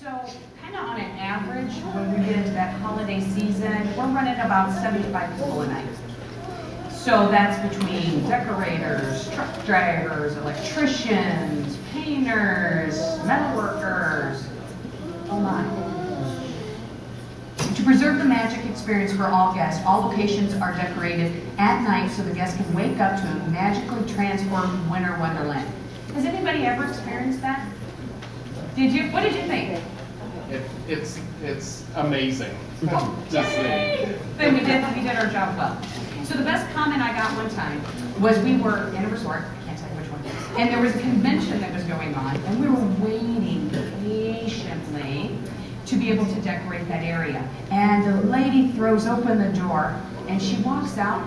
So kind of on an average, when we get into that holiday season, we're running about 75 people a night. So that's between decorators, truck drivers, electricians, painters, metal workers, a lot. To preserve the magic experience for all guests, all locations are decorated at night so the guests can wake up to a magically transformed winter wonderland. Has anybody ever experienced that? Did you? What did you think? It's amazing to see. Then we did our job well. So the best comment I got one time was we were in a resort, I can't tell you which one, and there was a convention that was going on, and we were waiting patiently to be able to decorate that area. And the lady throws open the door, and she walks out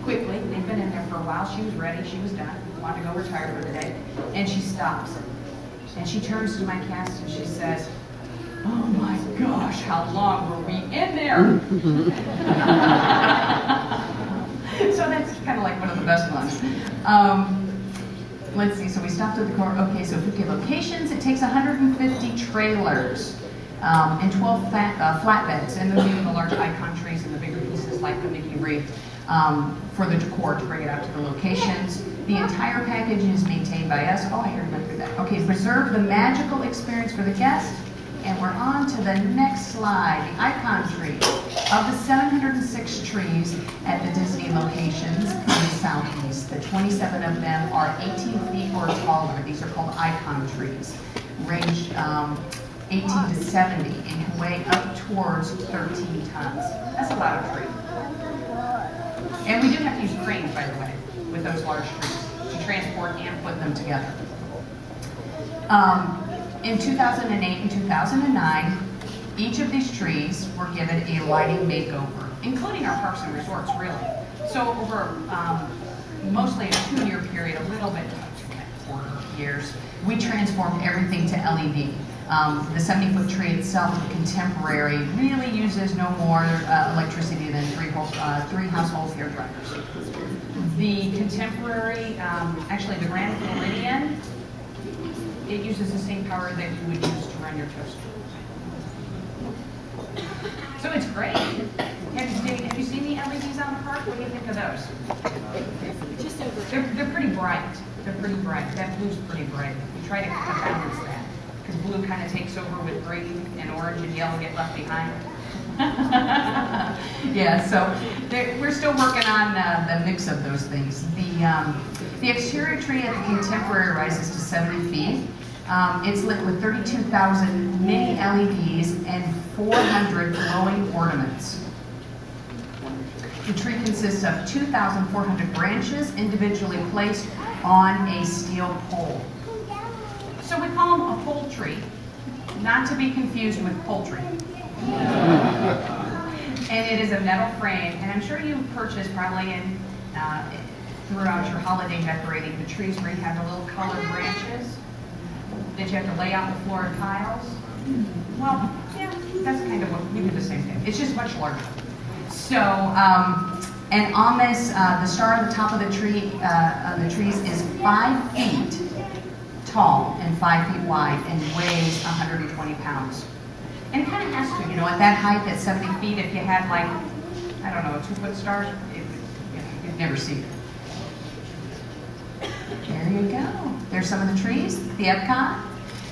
quickly. They've been in there for a while. She was ready. She was done. Wanted to go retire for the day. And she stops. And she turns to my cast and she says, "Oh my gosh, how long were we in there?" So that's kind of like one of the best ones. Let's see, so we stopped at the core. Okay, so 50 locations. It takes 150 trailers and 12 flatbeds, and those are the large icon trees and the bigger pieces like the Mickey wreath for the decor to bring it out to the locations. The entire package is maintained by us. Oh, I already went through that. Okay, preserve the magical experience for the guest. And we're on to the next slide, the icon tree. Of the 706 trees at the Disney locations in the Southeast, the 27 of them are 18 feet or taller. These are called icon trees, ranged 18 to 70 and can weigh up towards 13 tons. That's a lot of tree. And we do have to use cranes, by the way, with those large trees to transport and put them together. In 2008 and 2009, each of these trees were given a lighting makeover, including our parks and resorts, really. So over mostly a 2-year period, a little bit, 4 years, we transformed everything to LED. The 70-foot tree itself, the contemporary, really uses no more electricity than 3 household hairdryers. The contemporary, actually the Grand Floridian, it uses the same power that you would use to run your toaster. So it's great. Have you seen the LEDs on the park? What do you think of those? They're pretty bright. They're pretty bright. That blue's pretty bright. We try to balance that because blue kind of takes over with green and orange and yellow get left behind. Yeah, so we're still working on the mix of those things. The exterior tree at the Contemporary rises to 70 feet. It's lit with 32,000 mini LEDs and 400 glowing ornaments. The tree consists of 2,400 branches individually placed on a steel pole. So we call them a pole tree, not to be confused with poultry. And it is a metal frame, and I'm sure you purchased probably throughout your holiday decorating the trees where you have the little colored branches that you have to lay out the floor in piles. Well, yeah, that's kind of what we do, the same thing. It's just much larger. So, and on this, the star at the top of the tree, the trees is 5 feet tall and 5 feet wide and weighs 120 pounds. And it kind of has to, at that height, at 70 feet, if you had like, I don't know, a 2-foot star, you'd never see it. There you go. There's some of the trees. The Epcot,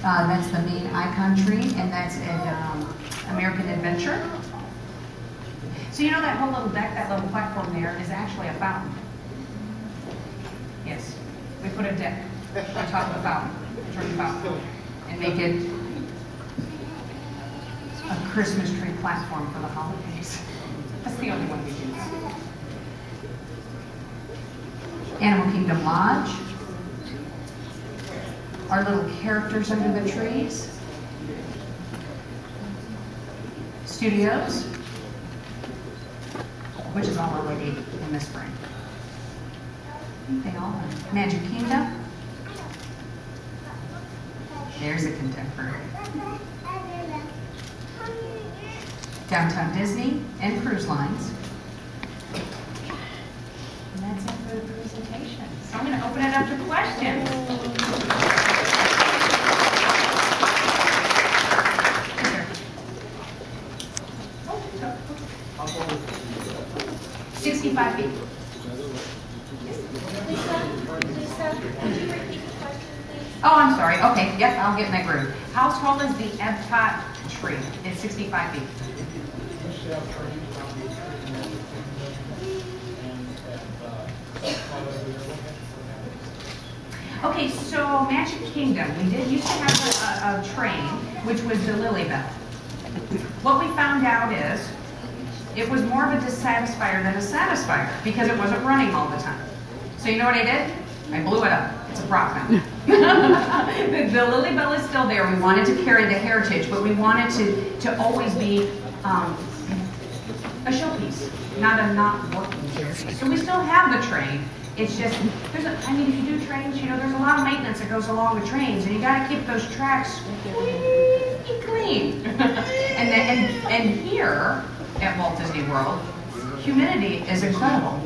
that's the main icon tree, and that's at American Adventure. So that whole little deck, that little platform there is actually a fountain. Yes, we put a deck on top of the fountain, turn the fountain, and make it a Christmas tree platform for the holidays. That's the only one we do. Animal Kingdom Lodge. Our little characters under the trees. Studios, which is all LED in the spring. They all are. Magic Kingdom. There's a contemporary. Downtown Disney and cruise lines. And that's it for the presentation. So I'm going to open it up to questions. 65 feet. Lisa, could you repeat the question, please? Oh, I'm sorry. Okay, yep, I'll get in that groove. How tall is the Epcot tree? It's 65 feet. Okay, so Magic Kingdom, we did used to have a train, which was the Lily Bell. What we found out is it was more of a dissatisfier than a satisfier because it wasn't running all the time. So you know what I did? I blew it up. It's a prop now. The Lily Bell is still there. We wanted to carry the heritage, but we wanted to always be a showpiece, not a not working showpiece. So we still have the train. It's just, I mean, if you do trains, you know, there's a lot of maintenance that goes along with trains, and you got to keep those tracks squeaky clean. and here at Walt Disney World, humidity is incredible.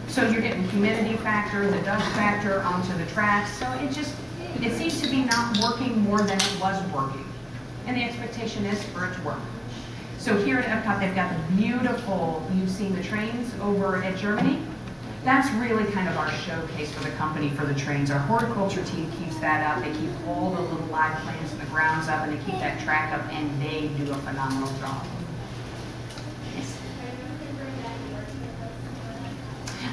So you're getting humidity factor, the dust factor onto the tracks. So it seems to be not working more than it was working. And the expectation is for it to work. So here at Epcot, they've got the beautiful, you've seen the trains over at Germany. That's really kind of our showcase for the company for the trains. Our horticulture team keeps that up. They keep all the little live plants in the grounds up, and they keep that track up, and they do a phenomenal job. Yes.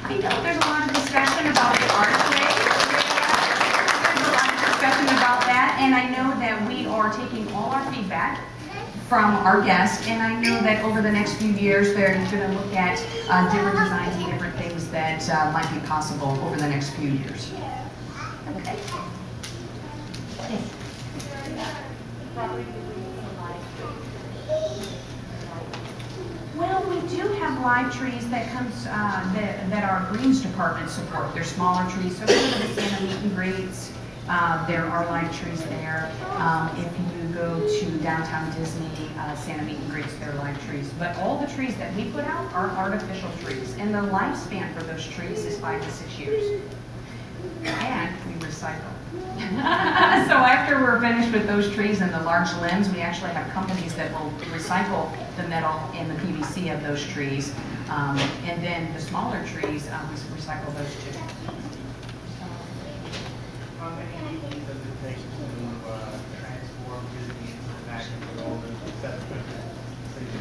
I know there's a lot of discussion about the archway. There's a lot of discussion about that, and I know that we are taking all our feedback from our guests, and I know that over the next few years they're going to look at different designs and different things that might be possible over the next few years. Okay. Well, we do have live trees that comes that our greens department support. They're smaller trees, so those are the Santa meet and greets. There are live trees there. If you go to downtown Disney, Santa meet and greets, there are live trees. But all the trees that we put out are artificial trees, and the lifespan for those trees is 5 to 6 years. And we recycle. So after we're finished with those trees and the large limbs, we actually have companies that will recycle the metal and the PVC of those trees. And then the smaller trees, we recycle those too. How many years does it take to transform Disney into the Magic with all the separate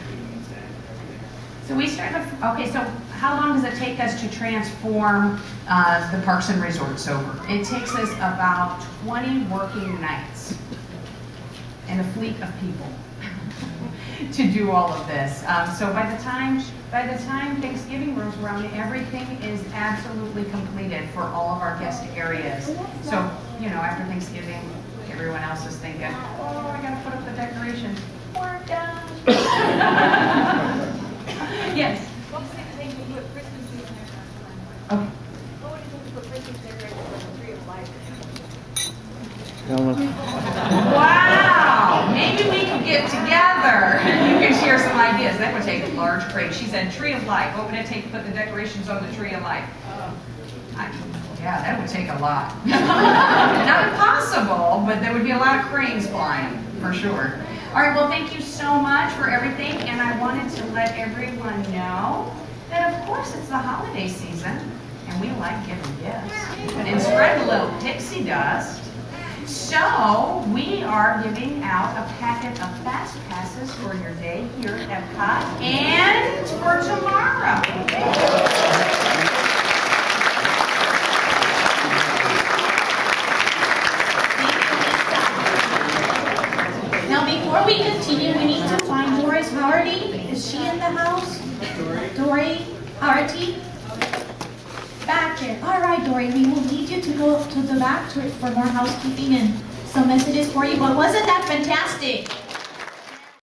things and everything? So we started, okay, so how long does it take us to transform the parks and resorts over? It takes us about 20 working nights and a fleet of people to do all of this. So by the time Thanksgiving rolls around, everything is absolutely completed for all of our guest areas. So, you know, after Thanksgiving, everyone else is thinking, oh, I gotta put up the decorations. We're done. Yes. What would it take to put Christmas season there? Okay. What would it take to put Christmas decorations on the tree of life? Wow, maybe we could get together and you can share some ideas. That would take a large crate. She said tree of life. What would it take to put the decorations on the tree of life? Yeah, that would take a lot. Not impossible, but there would be a lot of cranes flying, for sure. All right, well, thank you so much for everything, and I wanted to let everyone know that, of course, it's the holiday season, and we like giving gifts and spread a little pixie dust. So we are giving out a packet of fast passes for your day here at Epcot and for tomorrow. Now, before we continue, we need to find Doris Hardy. Is she in the house? Dory Hardy? Back here. All right, Dory, we will need you to go to the back for more housekeeping and some messages for you. But wasn't that fantastic?